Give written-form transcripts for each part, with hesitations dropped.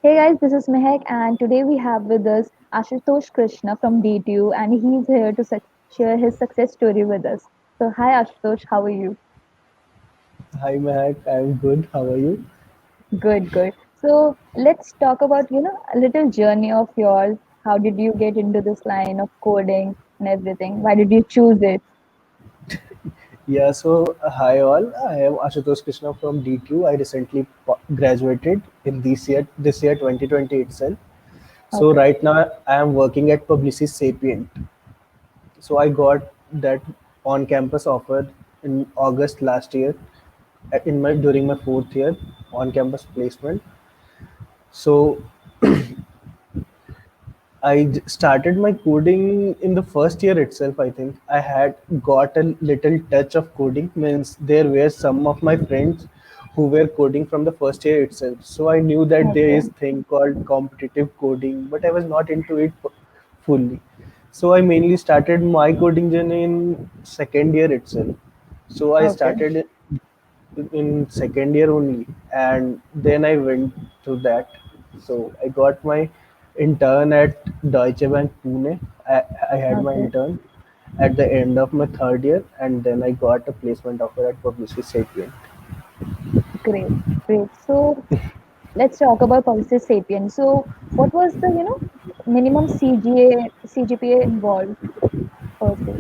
Hey guys, this is Mehak, and today we have with us Ashutosh Krishna from DTU, and he's here to share his success story with us. So, hi Ashutosh, how are you? Hi Mehak, I'm good. How are you? Good, good. So, let's talk about a little journey of yours. How did you get into this line of coding and everything? Why did you choose it? Hi all. I am Ashutosh Krishna from DTU. I recently graduated in this year 2020 itself. So Okay, right now I am working at Publicis Sapient. So I got that on-campus offer in August last year in my during my fourth year on-campus placement. So started my coding in the first year itself. I think I had got a little touch of coding. Means there were some of my friends who were coding from the first year itself. So I knew that there okay, is thing called competitive coding, but I was not into it fully. So I mainly started my coding journey in second year itself. So I okay, started in second year only, and then I went to that. So I got my intern at Deutsche Bank Pune. I had my okay. intern at the end of my third year, and then I got a placement offer at Publicis Sapient. Great, great. So, let's talk about Policy Sapien. So, what was the minimum CGPA involved per se?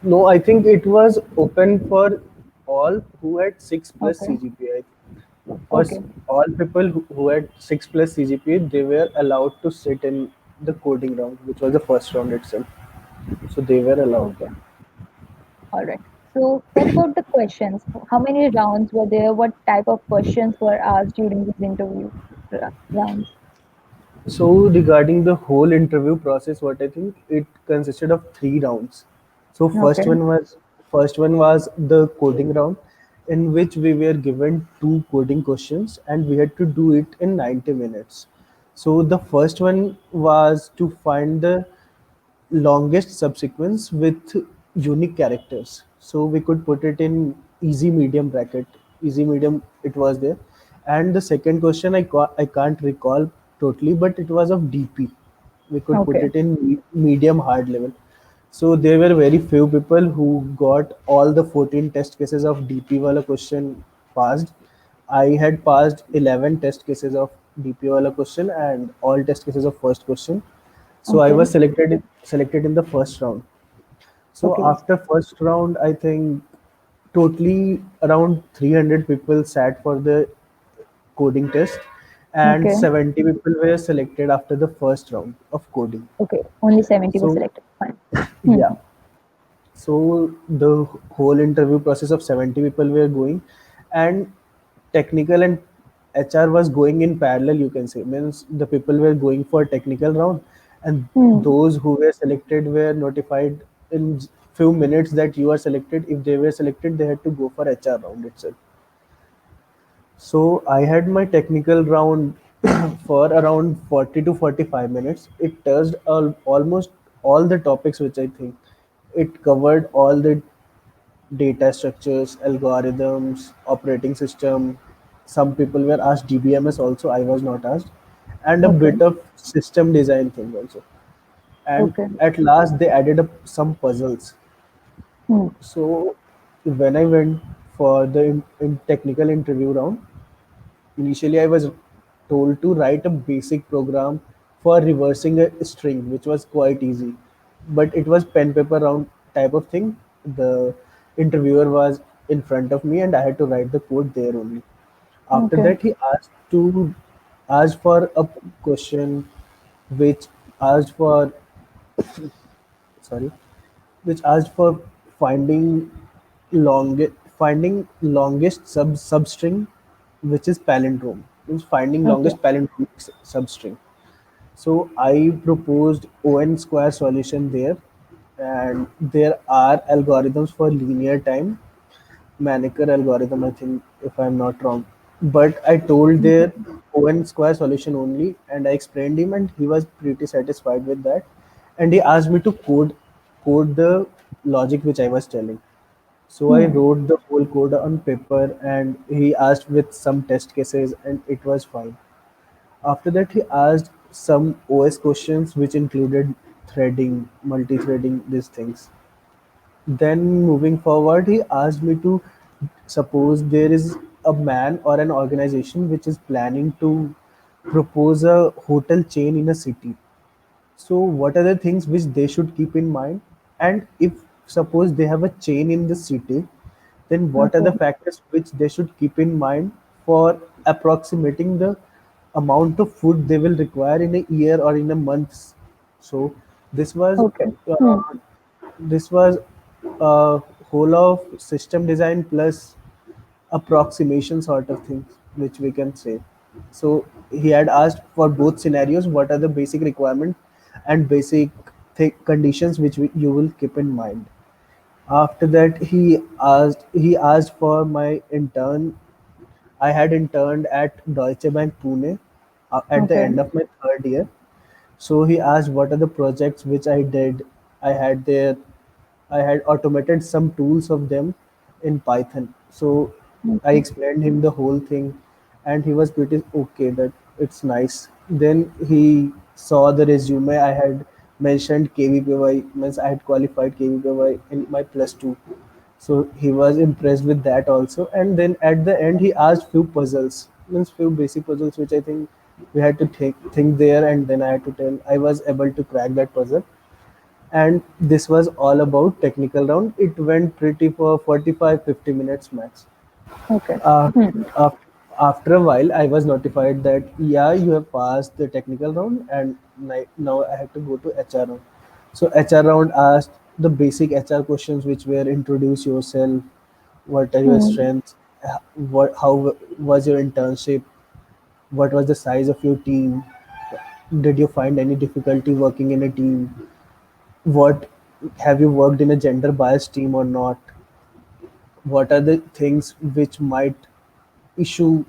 No, I think it was open for all who had 6 plus Okay, CGPA. For okay, all people who had 6 plus CGPA, they were allowed to sit in the coding round, which was the first round itself. So they were allowed. okay. All right. So, what about the questions? How many rounds were there? What type of questions were asked during this interview rounds? So regarding the whole interview process, what I think it consisted of three rounds. So Okay, first one was the coding round, in which we were given two coding questions and we had to do it in 90 minutes. So the first one was to find the longest subsequence with unique characters. So we could put it in easy medium bracket. Easy medium it was there. And the second question I can't recall totally, but it was of DP. We could put okay, it in medium hard level. So there were very few people who got all the 14 test cases of DP wala question passed. I had passed 11 test cases of DP wala question and all test cases of first question. So I okay, was selected in the first round. So okay, after first round, I think totally around 300 people sat for the coding test, and okay, 70 people were selected after the first round of coding. okay. Only 70 were So selected. Fine. yeah, so the whole interview process of 70 people were going, and technical and HR was going in parallel. You can say means the people were going for technical round, and Hmm. those who were selected were notified in few minutes that you are selected. If they were selected, they had to go for HR round itself. So I had my technical round for around 40 to 45 minutes. It touched almost all the topics which I think it covered all the data structures, algorithms, operating system. Some people were asked DBMS also. I was not asked, and a Okay, bit of system design thing also. And okay. at last, they added up some puzzles. Hmm. So when I went for the in technical interview round, initially I was told to write a basic program for reversing a string, which was quite easy. But it was pen paper round type of thing. The interviewer was in front of me and I had to write the code there only. After Okay, that he asked for a question which asked for sorry which asked for finding long finding longest substring, which is palindrome, means finding okay, longest palindromic substring. So I proposed ON square solution there, and there are algorithms for linear time, Maneker algorithm, I think, if I'm not wrong. But I told their ON square solution only, and I explained him, and he was pretty satisfied with that. And he asked me to code the logic which I was telling. So I hmm. wrote the whole code on paper, and he asked with some test cases, and it was fine. After that, he asked some OS questions which included threading, multi-threading, these things. Then moving forward, he asked me to suppose there is a man or an organization which is planning to propose a hotel chain in a city. So what are the things which they should keep in mind? And if suppose they have a chain in the city, then what are Okay. the factors which they should keep in mind for approximating the amount of food they will require in a year or in a month? So this was Okay. Hmm. uh, this was a whole of system design plus approximation sort of things which we can say. So he had asked for both scenarios what are the basic requirements and basic conditions which you will keep in mind. After that, he asked for my intern. I had interned at Deutsche Bank Pune at the Okay. end of my third year. So he asked what are the projects which I did. I had there I had automated some tools of them in Python. So I Okay. explained him the whole thing, and he was pretty okay that it's nice. Then he saw the resume. I had mentioned KVPY, means I had qualified KVPY in my plus two. So he was impressed with that also. And then at the end, he asked few puzzles, means few basic puzzles, which I think we had to think there, and then I had to tell. I was able to crack that puzzle, and this was all about technical round. It went pretty for 45-50 minutes max. Okay. uh, Hmm. af- After a while I was notified that yeah, you have passed the technical round, and now I have to go to HR round. So HR round asked the basic HR questions which were introduce yourself, what are your Hmm. strengths, how was your internship, what was the size of your team, did you find any difficulty working in a team, what have you worked in a gender biased team or not, what are the things issue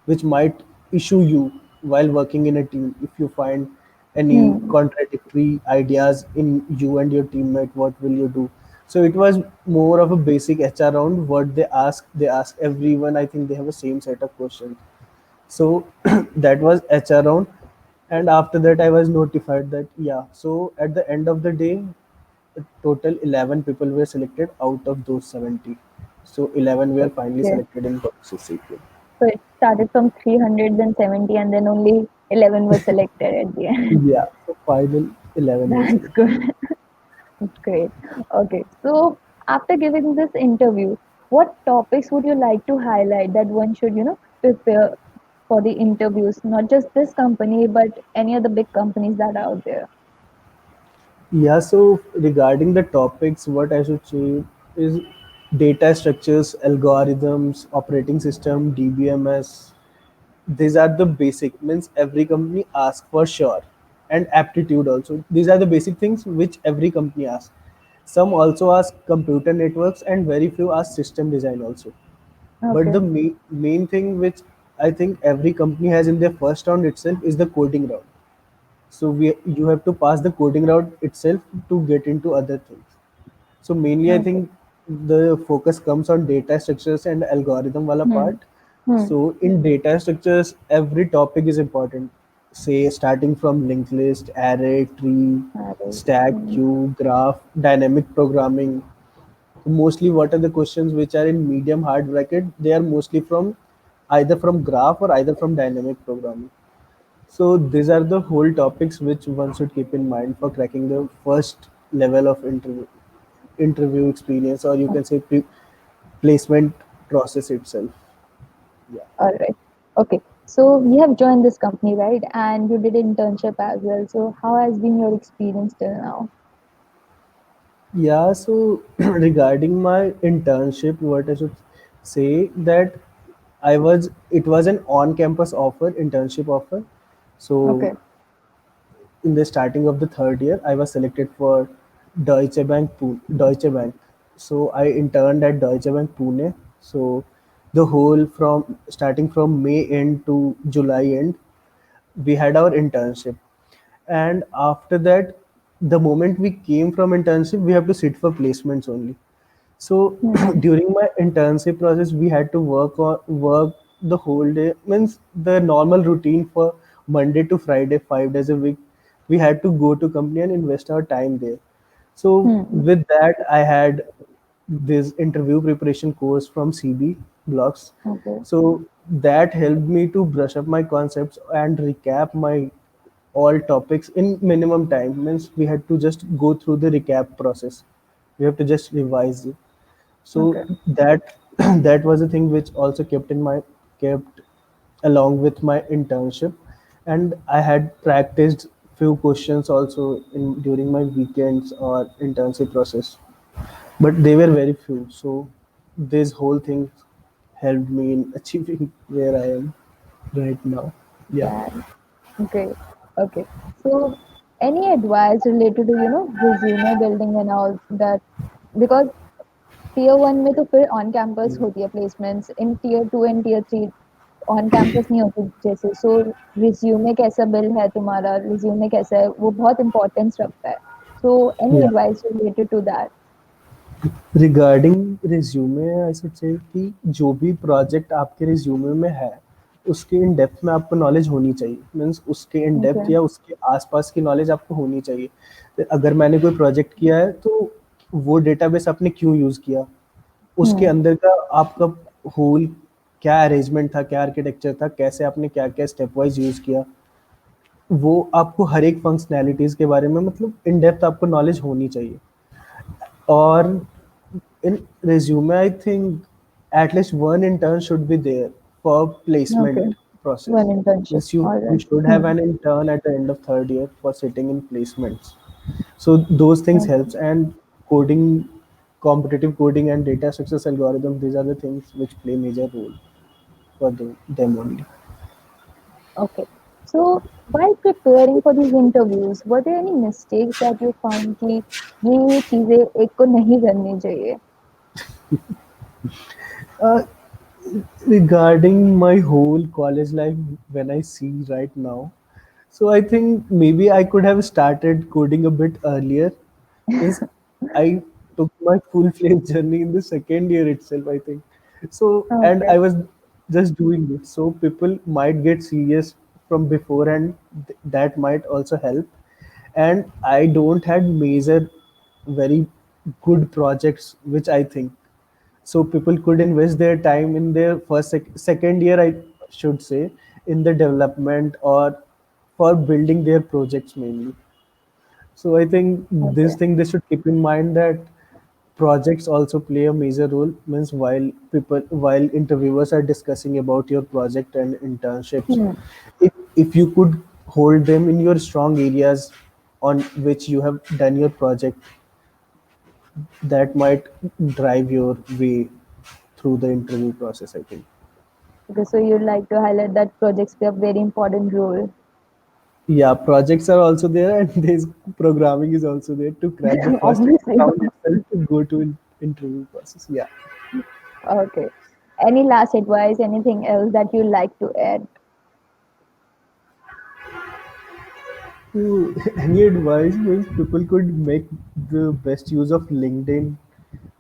which might issue you while working in a team, if you find any Hmm. contradictory ideas in you and your teammate, what will you do? So it was more of a basic HR round. What they ask everyone. I think they have the same set of questions. So that was HR round. And after that I was notified that yeah, so at the end of the day, total 11 people were selected out of those 70. So 11 were finally Okay. selected in Boxer CPM. So it started from 370 and then only 11 were selected at the end. Yeah, so final 11 were That's selected. good. That's great. Okay. So after giving this interview, what topics would you like to highlight that one should, prepare for the interviews, not just this company, but any other big companies that are out there? Yeah, so regarding the topics, what I should say is data structures, algorithms, operating system, DBMS. These are the basic, means every company asks for sure, and aptitude also. These are the basic things which every company asks. Some also ask computer networks, and very few ask system design also. But the Okay. main thing which I think every company has in their first round itself is the coding round. So you have to pass the coding round itself to get into other things. So mainly I Okay. think the focus comes on data structures and algorithm wala Hmm. part. Hmm. So in data structures, every topic is important. Say starting from linked list, array, tree, Alright. stack, Hmm. queue, graph, dynamic programming. Mostly what are the questions which are in medium hard bracket? They are mostly from either from graph or either from dynamic programming. So these are the whole topics which one should keep in mind for cracking the first level of interview experience, or you can say placement process itself. Yeah. All right. Okay. So you have joined this company, right? And you did internship as well. So how has been your experience till now? Yeah, so regarding my internship, what I should say that it was an on-campus offer, internship offer. So Okay. in the starting of the third year, I was selected for Deutsche Bank. So I interned at Deutsche Bank Pune. So the whole from starting from May end to July end, we had our internship. And after that, the moment we came from internship, we have to sit for placements only. So Hmm. during my internship process, we had to work the whole day. Means the normal routine for Monday to Friday, 5 days a week, we had to go to company and invest our time there. So Hmm. with that, I had this interview preparation course from CB Blocks. Okay. So that helped me to brush up my concepts and recap my all topics in minimum time. Means we had to just go through the recap process. We have to just revise it. So Okay. that that was a thing which also kept along with my internship, and I had practiced few questions also in during my weekends or internship process, but they were very few. So this whole thing helped me in achieving where I am right now. Yeah. Yeah. Great. Okay. So, any advice related to, resume building and all that? Because tier one में तो फिर on campus होती है placements, in tier two and tier three on campus नहीं होती जैसे. So, resume कैसा build है तुम्हारा, resume कैसा है, वो बहुत importance रखता है. So, any Yeah. advice related to that? Regarding resume I should say कि जो भी प्रोजेक्ट आपके रिज्यूमे में है उसके इन डेप्थ में आपको नॉलेज होनी चाहिए, मीन्स उसके इन डेप्थ Okay. या उसके आसपास की नॉलेज आपको होनी चाहिए। तो अगर मैंने कोई प्रोजेक्ट किया है तो वो डेटाबेस आपने क्यों यूज़ किया, उसके Hmm. अंदर का आपका होल क्या अरेंजमेंट था, क्या आर्किटेक्चर था, कैसे आपने क्या क्या स्टेप वाइज यूज़ किया, वो आपको हर एक फंक्शनैलिटीज़ के बारे में मतलब इन डेप्थ आपको नॉलेज होनी चाहिए। और in resume I think at least one intern should be there for Okay. placement process. One internship. Means you Alright. should have an intern at the end of third year for sitting in placements. So those things Okay. helps, and coding, competitive coding and data success algorithm, these are the things which play major role for them only. Okay. So while preparing for these interviews, were there any mistakes that you found कि ये चीजें एक को नहीं करनी चाहिए? uh, Regarding my whole college life, when I see right now, so I think maybe I could have started coding a bit earlier. Is I took my full fledged journey in the second year itself, I think. So, and Okay. I was just doing it. So people might get serious from before, and that might also help. And I don't had major, very good projects, which I think so people could invest their time in their second year, I should say, in the development or for building their projects mainly. So I think this Okay. thing they should keep in mind that projects also play a major role. Means while interviewers are discussing about your project and internships, Hmm. if you could hold them in your strong areas on which you have done your project, that might drive your way through the interview process, I think. Okay. So you'd like to highlight that projects play a very important role. Yeah, projects are also there, and there's programming is also there to crack the first Obviously. round itself to go to interview process. Yeah. Okay. Any last advice? Anything else that you like to add? So, any advice means people could make the best use of LinkedIn.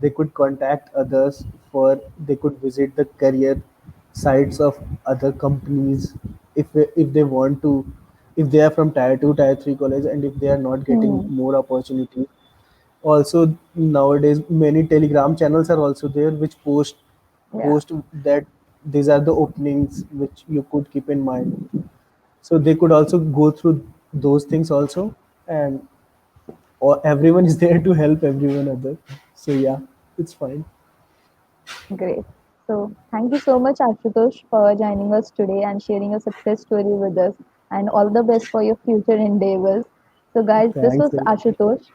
They could contact others, for they could visit the career sites of other companies if they want to, if they are from tier 2 tier 3 college, and if they are not getting Hmm. more opportunities. Also nowadays many telegram channels are also there which Yeah. post that these are the openings which you could keep in mind. So they could also go through those things also, and or everyone is there to help everyone other. So yeah, it's fine. Great. So thank you so much, Ashutosh, for joining us today and sharing your success story with us. And all the best for your future endeavors. So, guys, this Thanks was a lot. Ashutosh.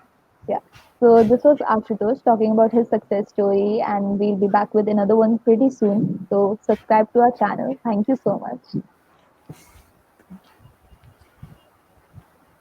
Yeah. So this was Ashutosh talking about his success story, and we'll be back with another one pretty soon. So subscribe to our channel. Thank you so much.